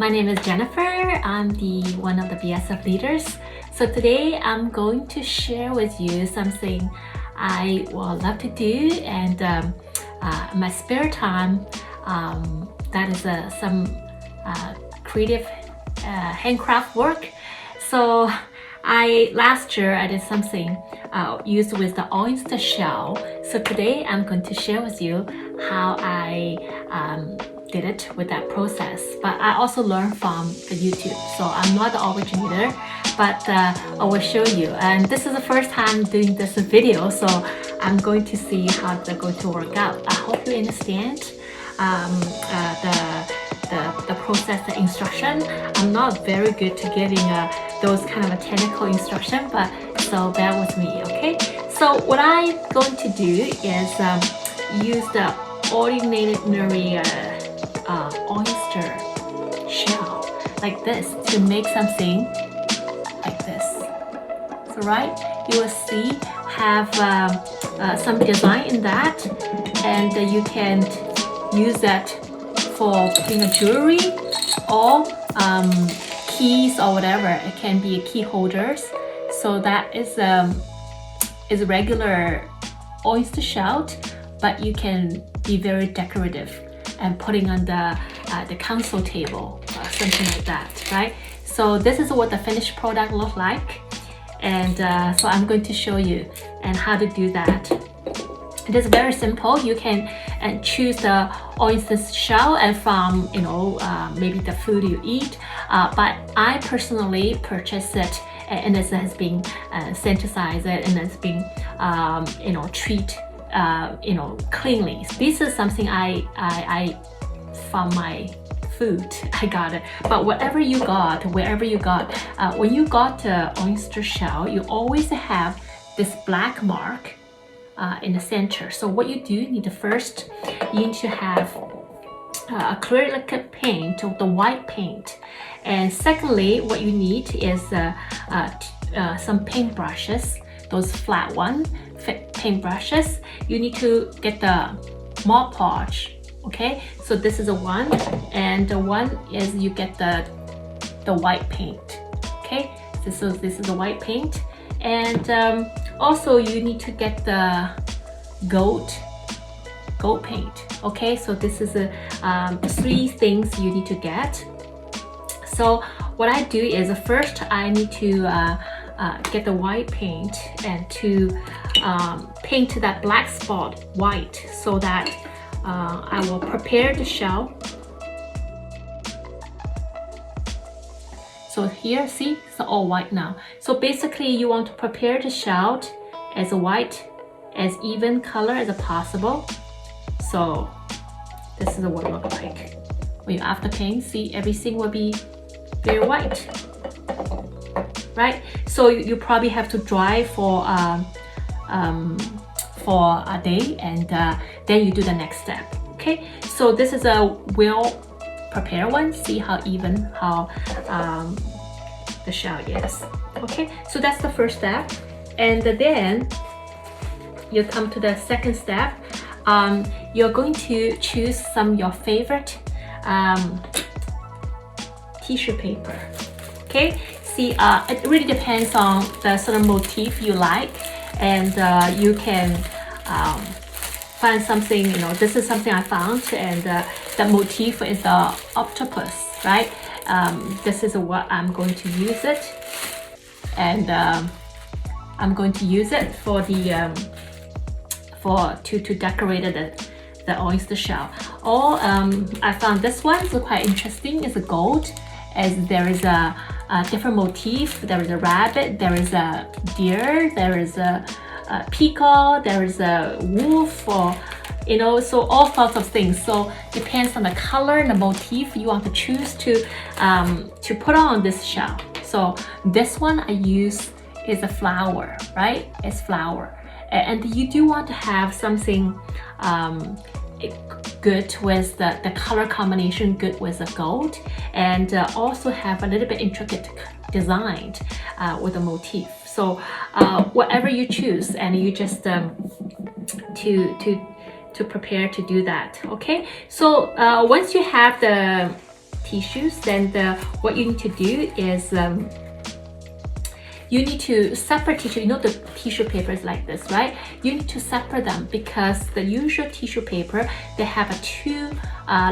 My name is Jennifer. I'm one of the BSF leaders. So today I'm going to share with you something I would love to do, and in my spare time, that is some creative handcraft work. So last year I did something used with the oyster shell. So today I'm going to share with you how I did it with that process. But I also learned from the YouTube, so I'm not the originator, but I will show you. And this is the first time doing this video, so I'm going to see how they're going to work out. I hope you understand the process, the instruction. I'm not very good to giving those kind of a technical instruction, but so bear with me, okay? So what I'm going to do is use the ordinary oyster shell like this to make something like this. So right, you will see have some design in that, and you can use that for putting a jewelry or keys or whatever. It can be key holders. So that is a regular oyster shell, but you can be very decorative and putting on the console table, something like that, right? So this is what the finished product looks like, and so I'm going to show you and how to do that. It is very simple. You can choose the oyster shell and from maybe the food you eat, but I personally purchased it, and it has been synthesized and it's been treated cleanly. This is something I from my food I got it. But wherever you got, when you got the oyster shell, you always have this black mark in the center. So what you do, you need to have acrylic paint or the white paint, and secondly, what you need is some paint brushes, those flat paint brushes. You need to get the Mod Podge. Okay, so this is a one, and the one is you get the white paint. Okay, this is the white paint, and also you need to get the gold paint. Okay, so this is three things you need to get. So what I do is first I need to get the white paint and to paint that black spot white, so that I will prepare the shell. So here, see, it's all white now. So basically you want to prepare the shell as white, as even color as possible. So this is what it looks like. When you after paint, see, everything will be very white, right? So you probably have to dry for a day, and then you do the next step. Okay, so this is a well prepared one. See how even the shell is. Okay, so that's the first step, and then you come to the second step. You're going to choose some of your favorite tissue paper. Okay, see, it really depends on the sort of motif you like, and you can find something, this is something I found, and the motif is the octopus, right? This is what I'm going to use it, and I'm going to use it for the to decorate the oyster shell. Or I found this one is quite interesting. It's a gold, as there is a different motif. There is a rabbit, there is a deer, there is a peacock, there is a wolf, or so all sorts of things. So depends on the color and the motif you want to choose to put on this shell. So this one I use is a flower, right? It's flower. And you do want to have something good with the color combination, good with the gold, and also have a little bit intricate design with the motif. So whatever you choose, and you just to prepare to do that. Okay, so once you have the tissues, then what you need to do is you need to separate tissue. The tissue paper is like this, right? You need to separate them because the usual tissue paper, they have a two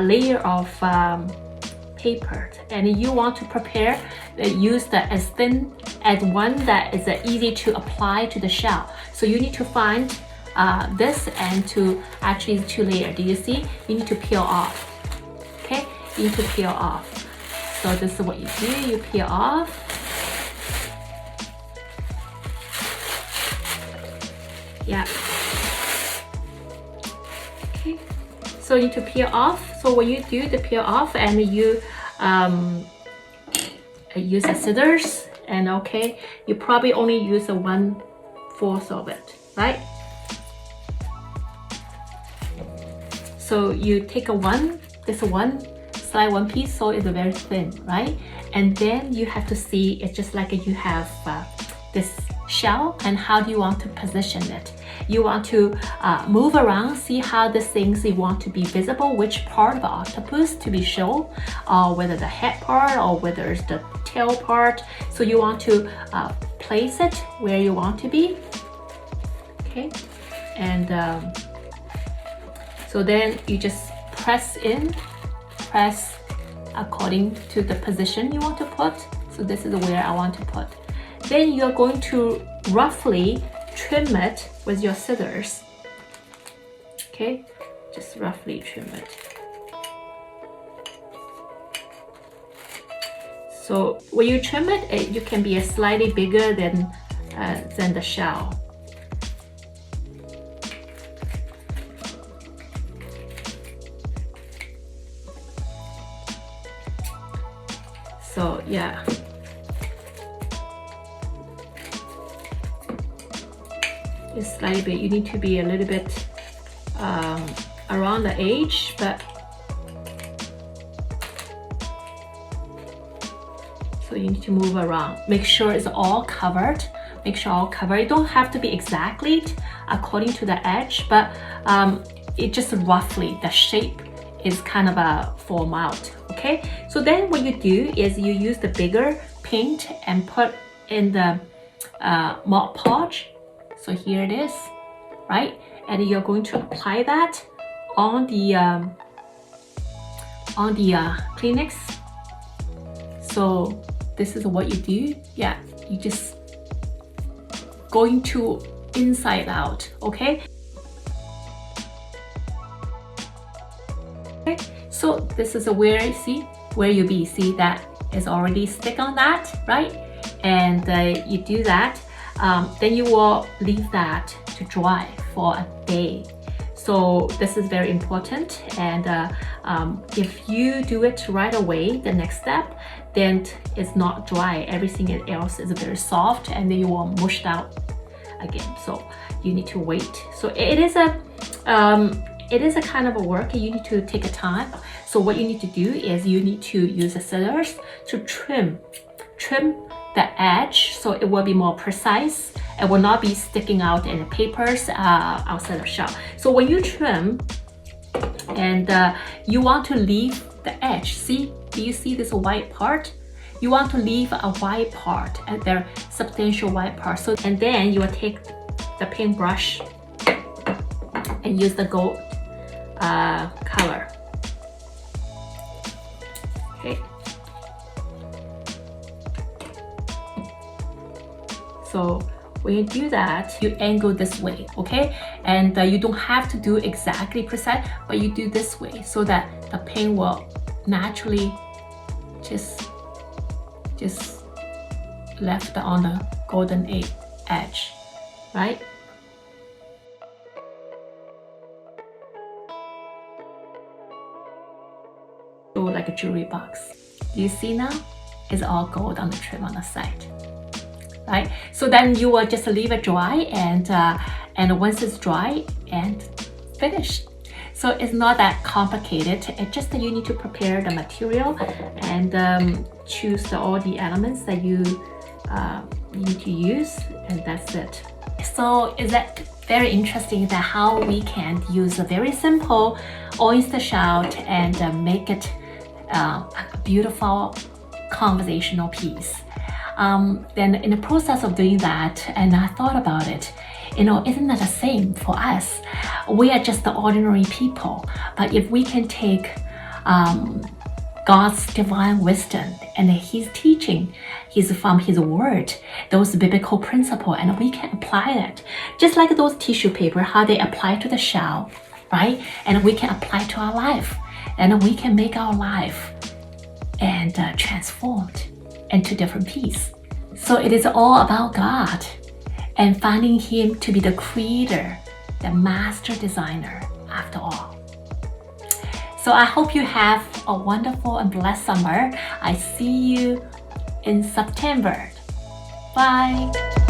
layer of paper, and you want to prepare, use the as thin as one that is easy to apply to the shell. So you need to find this and to actually two layer. Do you see? You need to peel off. Okay, you need to peel off. So this is what you do. You peel off. Yeah. Okay. So you need to peel off. So when you do the peel off, and you use the scissors, and okay, you probably only use a 1/4 of it, right? So you take this one, slide one piece, so it's very thin, right? And then you have to see, it's just like you have this shell, and how do you want to position it? You want to move around, see how the things you want to be visible, which part of the octopus to be shown, whether the head part or whether it's the tail part. So you want to place it where you want to be. Okay, and so then you just press according to the position you want to put. So this is where I want to put. Then you're going to roughly trim it with your scissors. Okay, just roughly trim it. So when you trim it, you can be slightly bigger than the shell. So yeah. It's slightly bit. You need to be a little bit around the edge, but so you need to move around. Make sure it's all covered. Make sure all covered. It don't have to be exactly according to the edge, but it just roughly the shape is kind of a form out. Okay. So then what you do is you use the bigger paint and put in the Mod Podge. So here it is, right? And you're going to apply that on the Kleenex. So this is what you do. Yeah, you just going to inside out, okay? Okay, so this is where you see where you be. See that is already stick on that, right? And you do that. Then you will leave that to dry for a day. So this is very important, and if you do it right away, the next step, then it's not dry. Everything else is very soft, and then you will mush out again. So you need to wait. So it is a kind of a work. You need to take a time. So what you need to do is you need to use the scissors to trim the edge, so it will be more precise. It will not be sticking out in the papers outside the shell. So when you trim, and you want to leave the edge. See, do you see this white part? You want to leave a white part, and there substantial white part. So and then you will take the paintbrush and use the gold color. Okay. So when you do that, you angle this way, okay? And you don't have to do exactly precise, but you do this way so that the paint will naturally just left on the golden edge, right? Like a jewelry box. Do you see now? It's all gold on the trim on the side, right? So then you will just leave it dry, and once it's dry and finished. So it's not that complicated. It's just that you need to prepare the material and choose all the elements that you need to use, and that's it. So is that very interesting that how we can use a very simple oyster shell and make it a beautiful conversational piece. Then in the process of doing that, and I thought about it, isn't that the same for us? We are just the ordinary people, but if we can take God's divine wisdom and His teaching, from His word, those biblical principles, and we can apply it, just like those tissue paper, how they apply to the shell, right? And we can apply to our life, and we can make our life and transformed into different pieces. So it is all about God and finding Him to be the creator, the master designer after all. So I hope you have a wonderful and blessed summer. I see you in September. Bye.